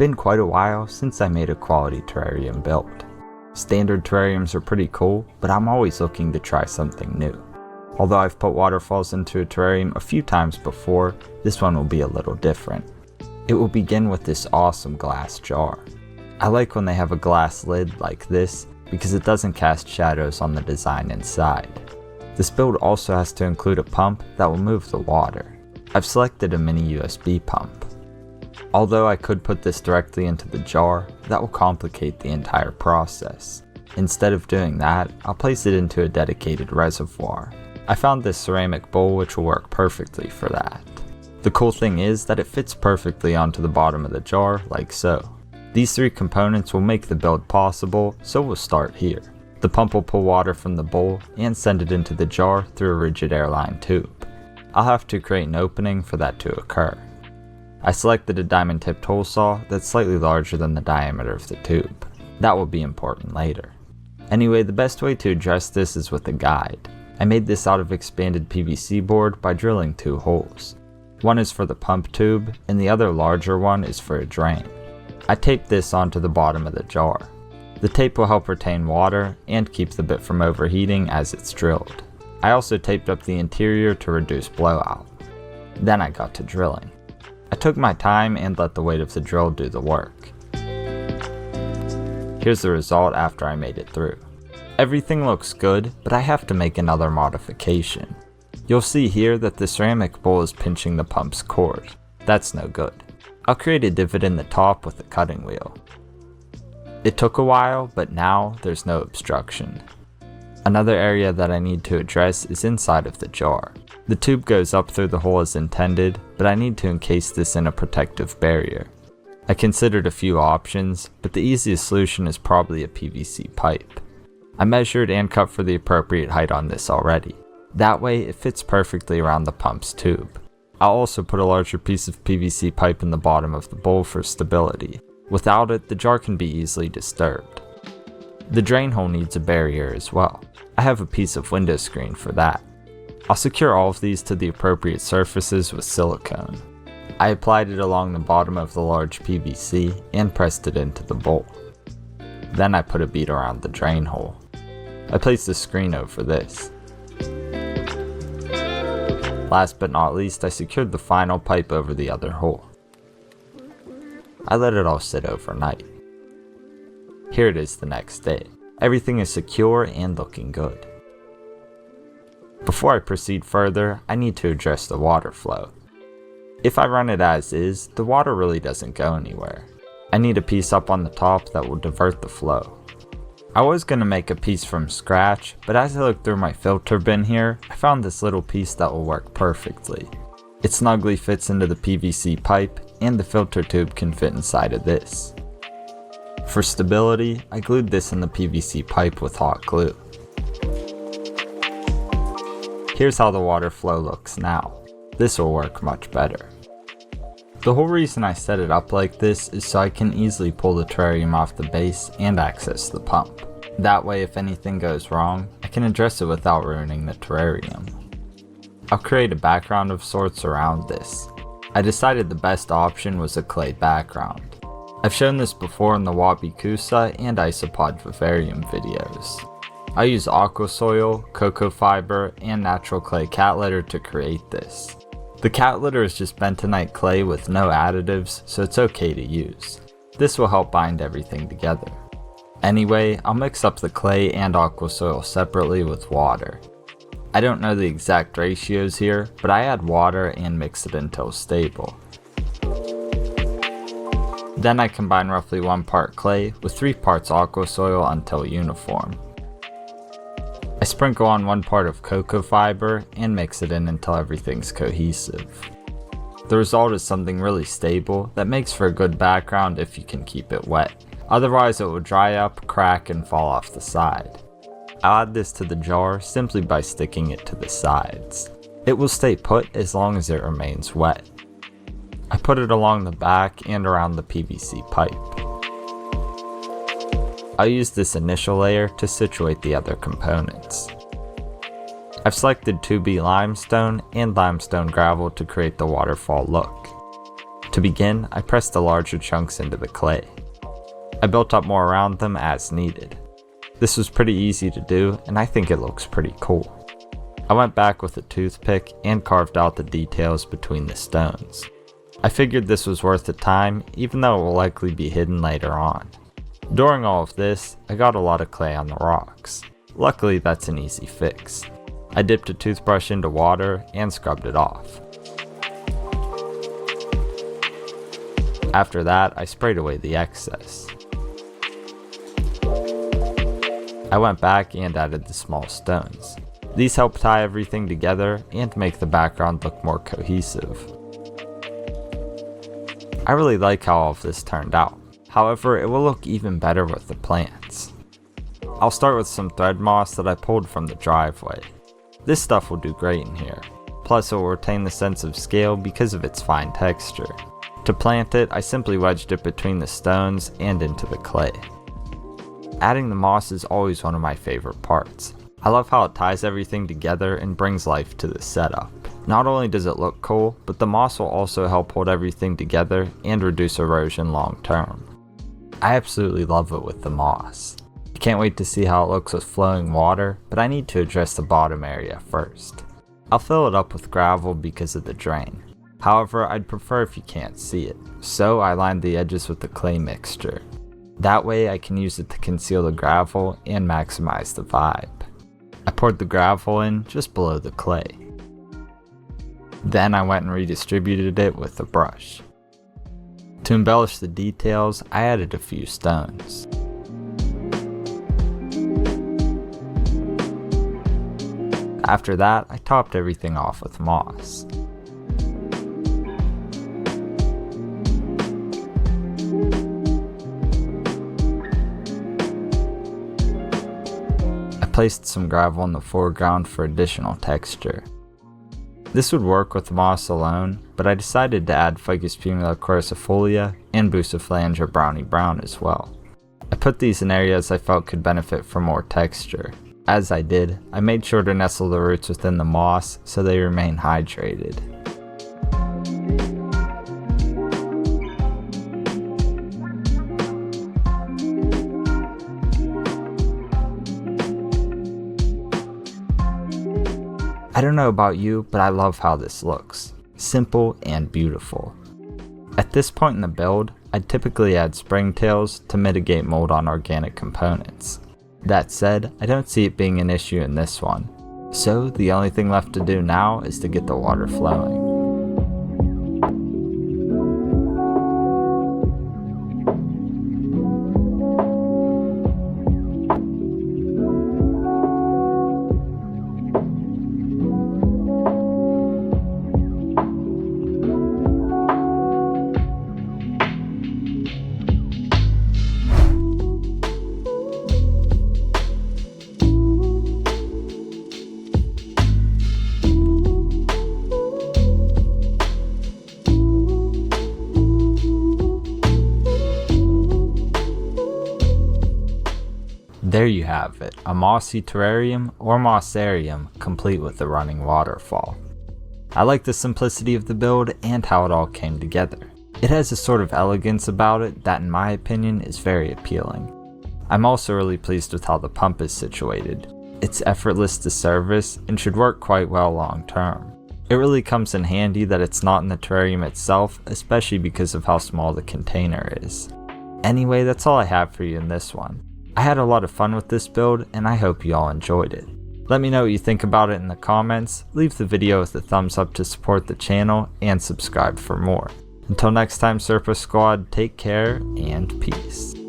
been quite a while since I made a quality terrarium build. Standard terrariums are pretty cool, but I'm always looking to try something new. Although I've put waterfalls into a terrarium a few times before, this one will be a little different. It will begin with this awesome glass jar. I like when they have a glass lid like this because it doesn't cast shadows on the design inside. This build also has to include a pump that will move the water. I've selected a mini USB pump. Although I could put this directly into the jar, that will complicate the entire process. Instead of doing that, I'll place it into a dedicated reservoir. I found this ceramic bowl which will work perfectly for that. The cool thing is that it fits perfectly onto the bottom of the jar, like so. These three components will make the build possible, so we'll start here. The pump will pull water from the bowl and send it into the jar through a rigid airline tube. I'll have to create an opening for that to occur. I selected a diamond tipped hole saw that's slightly larger than the diameter of the tube. That will be important later. Anyway, the best way to address this is with a guide. I made this out of expanded PVC board by drilling 2 holes. One is for the pump tube, and the other larger one is for a drain. I taped this onto the bottom of the jar. The tape will help retain water and keep the bit from overheating as it's drilled. I also taped up the interior to reduce blowout. Then I got to drilling. I took my time and let the weight of the drill do the work. Here's the result after I made it through. Everything looks good, but I have to make another modification. You'll see here that the ceramic bowl is pinching the pump's cord. That's no good. I'll create a divot in the top with a cutting wheel. It took a while, but now there's no obstruction. Another area that I need to address is inside of the jar. The tube goes up through the hole as intended, but I need to encase this in a protective barrier. I considered a few options, but the easiest solution is probably a PVC pipe. I measured and cut for the appropriate height on this already. That way it fits perfectly around the pump's tube. I'll also put a larger piece of PVC pipe in the bottom of the bowl for stability. Without it, the jar can be easily disturbed. The drain hole needs a barrier as well. I have a piece of window screen for that. I'll secure all of these to the appropriate surfaces with silicone. I applied it along the bottom of the large PVC and pressed it into the bowl. Then I put a bead around the drain hole. I placed a screen over this. Last but not least, I secured the final pipe over the other hole. I let it all sit overnight. Here it is the next day. Everything is secure and looking good. Before I proceed further, I need to address the water flow. If I run it as is, the water really doesn't go anywhere. I need a piece up on the top that will divert the flow. I was going to make a piece from scratch, but as I looked through my filter bin here, I found this little piece that will work perfectly. It snugly fits into the PVC pipe, and the filter tube can fit inside of this. For stability, I glued this in the PVC pipe with hot glue. Here's how the water flow looks now. This will work much better. The whole reason I set it up like this is so I can easily pull the terrarium off the base and access the pump. That way if anything goes wrong, I can address it without ruining the terrarium. I'll create a background of sorts around this. I decided the best option was a clay background. I've shown this before in the Wabi Kusa and Isopod Vivarium videos. I use aqua soil, cocoa fiber, and natural clay cat litter to create this. The cat litter is just bentonite clay with no additives, so it's okay to use. This will help bind everything together. Anyway, I'll mix up the clay and aqua soil separately with water. I don't know the exact ratios here, but I add water and mix it until stable. Then I combine roughly 1 part clay with 3 parts aqua soil until uniform. I sprinkle on 1 part of cocoa fiber and mix it in until everything's cohesive. The result is something really stable that makes for a good background if you can keep it wet. Otherwise it will dry up, crack, and fall off the side. I'll add this to the jar simply by sticking it to the sides. It will stay put as long as it remains wet. I put it along the back and around the PVC pipe. I'll use this initial layer to situate the other components. I've selected 2B limestone and limestone gravel to create the waterfall look. To To begin, I pressed the larger chunks into the clay. I built up more around them as needed. This was pretty easy to do, and I think it looks pretty cool. I went back with a toothpick and carved out the details between the stones. I figured this was worth the time, even though it will likely be hidden later on. During all of this, I got a lot of clay on the rocks. Luckily, that's an easy fix. I dipped a toothbrush into water and scrubbed it off. After that, I sprayed away the excess. I went back and added the small stones. These help tie everything together and make the background look more cohesive. I really like how all of this turned out. However, it will look even better with the plants. I'll start with some thread moss that I pulled from the driveway. This stuff will do great in here. Plus it will retain the sense of scale because of its fine texture. To plant it, I simply wedged it between the stones and into the clay. Adding the moss is always one of my favorite parts. I love how it ties everything together and brings life to the setup. Not only does it look cool, but the moss will also help hold everything together and reduce erosion long term. I absolutely love it with the moss. I can't wait to see how it looks with flowing water, but I need to address the bottom area first. I'll fill it up with gravel because of the drain. However, I'd prefer if you can't see it, so I lined the edges with the clay mixture. That way I can use it to conceal the gravel and maximize the vibe. I poured the gravel in just below the clay. Then I went and redistributed it with a brush. To embellish the details, I added a few stones. After that, I topped everything off with moss. I placed some gravel in the foreground for additional texture. This would work with moss alone, but I decided to add Ficus pumila quercifolia and Bucephalangia brownie brown as well. I put these in areas I felt could benefit from more texture. As I did, I made sure to nestle the roots within the moss so they remain hydrated. I don't know about you, but I love how this looks. Simple and beautiful. At this point in the build, I'd typically add springtails to mitigate mold on organic components. That said, I don't see it being an issue in this one. So the only thing left to do now is to get the water flowing. There you have it, a mossy terrarium or mossarium complete with the running waterfall. I like the simplicity of the build and how it all came together. It has a sort of elegance about it that in my opinion is very appealing. I'm also really pleased with how the pump is situated. It's effortless to service and should work quite well long term. It really comes in handy that it's not in the terrarium itself, especially because of how small the container is. Anyway, that's all I have for you in this one. I had a lot of fun with this build and I hope you all enjoyed it. Let me know what you think about it in the comments, leave the video with a thumbs up to support the channel, and subscribe for more. Until next time, Serpa Squad, take care and peace.